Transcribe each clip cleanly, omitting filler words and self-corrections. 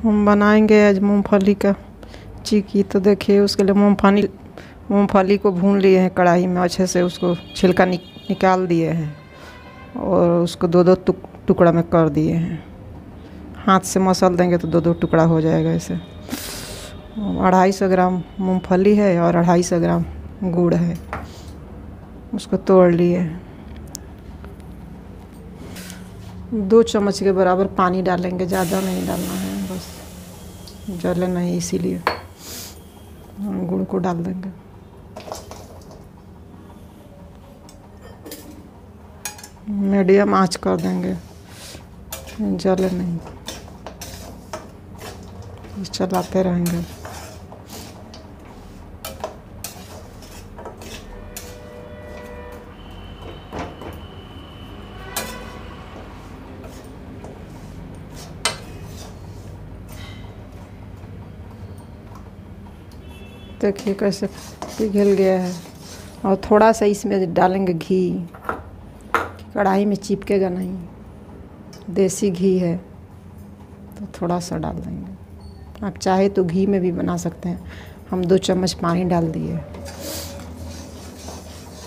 हम बनाएंगे आज मूंगफली का चिक्की। तो देखिए उसके लिए मूंगफली को भून लिए हैं कढ़ाई में, अच्छे से उसको छिलका निकाल दिए हैं और उसको दो दो टुकड़ा में कर दिए हैं। हाथ से मसल देंगे तो दो दो टुकड़ा हो जाएगा ऐसे। 250 ग्राम मूंगफली है और 250 ग्राम गुड़ है, उसको तोड़ लिए। 2 चम्मच के बराबर पानी डालेंगे, ज़्यादा नहीं डालना है, बस जले नहीं इसीलिए। गुड़ को डाल देंगे। मीडियम आंच कर देंगे, जले नहीं, चलाते रहेंगे। देखिए कैसे पिघल गया है। और थोड़ा सा इसमें डालेंगे घी, कढ़ाई में चिपकेगा नहीं। देसी घी है तो थोड़ा सा डाल देंगे। आप चाहे तो घी में भी बना सकते हैं। हम 2 चम्मच पानी डाल दिए।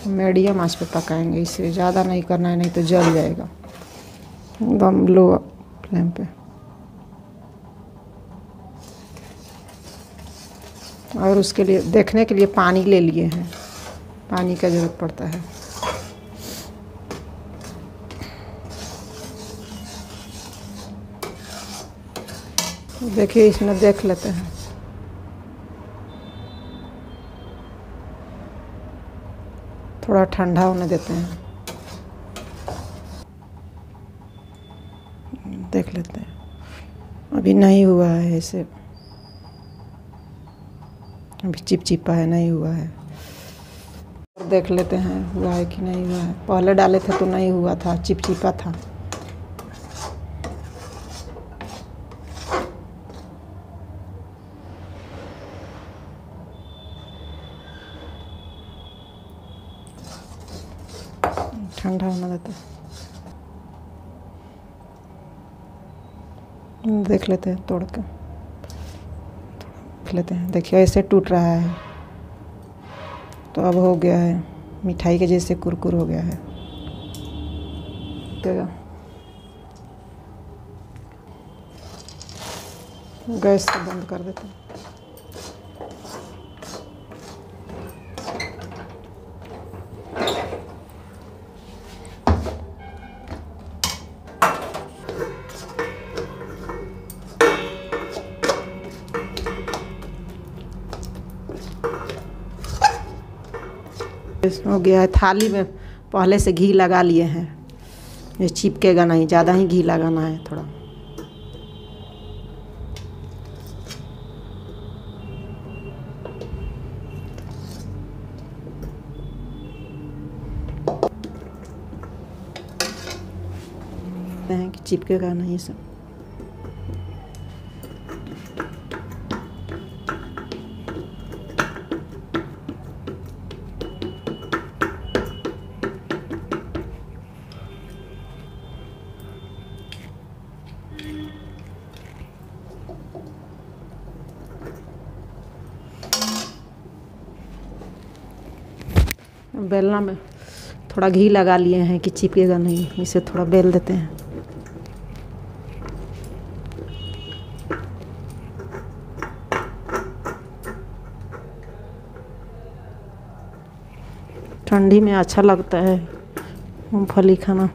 मीडियम आंच पे पकाएंगे, इसे ज़्यादा नहीं करना है, नहीं तो जल जाएगा। एकदम लो फ्लेम पे। और उसके लिए देखने के लिए पानी ले लिए हैं, पानी का ज़रूरत पड़ता है। देखिए इसमें देख लेते हैं। थोड़ा ठंडा होने देते हैं, देख लेते हैं। अभी नहीं हुआ है ऐसे, अभी चिपचिपा है, नहीं हुआ है। देख लेते हैं हुआ है कि नहीं हुआ है। पहले डाले थे तो नहीं हुआ था, चिपचिपा था। ठंडा होने देते हैं, देख लेते हैं तोड़ के। देख लेते हैं, देखिए ऐसे टूट रहा है तो अब हो गया है, मिठाई के जैसे कुरकुर हो गया है। गैस को बंद कर देते हैं। हो गया है। थाली में पहले से घी लगा लिए हैं, ये चिपकेगा नहीं, ज़्यादा ही घी लगाना है थोड़ा। कि चिपकेगा नहीं सब। बेलना में थोड़ा घी लगा लिए हैं कि चिपकेगा नहीं, इसे थोड़ा बेल देते हैं। ठंडी में अच्छा लगता है मूंगफली खाना।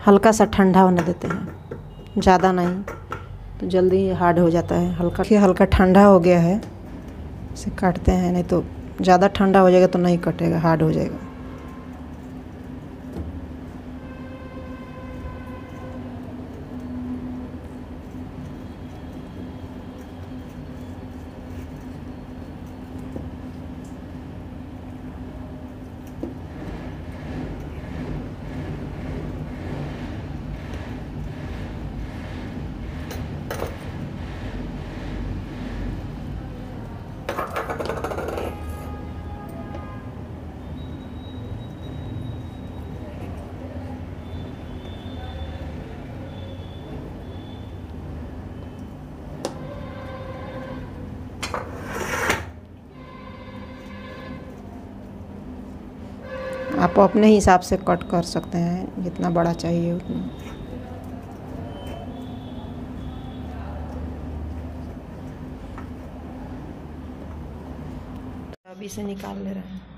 हल्का सा ठंडा होने देते हैं, ज़्यादा नहीं तो जल्दी ही हार्ड हो जाता है। हल्का ठंडा हो गया है, इसे काटते हैं, नहीं तो ज़्यादा ठंडा हो जाएगा तो नहीं कटेगा, हार्ड हो जाएगा। आप अपने हिसाब से कट कर सकते हैं, जितना बड़ा चाहिए उतना। अभी से निकाल ले रहे हैं।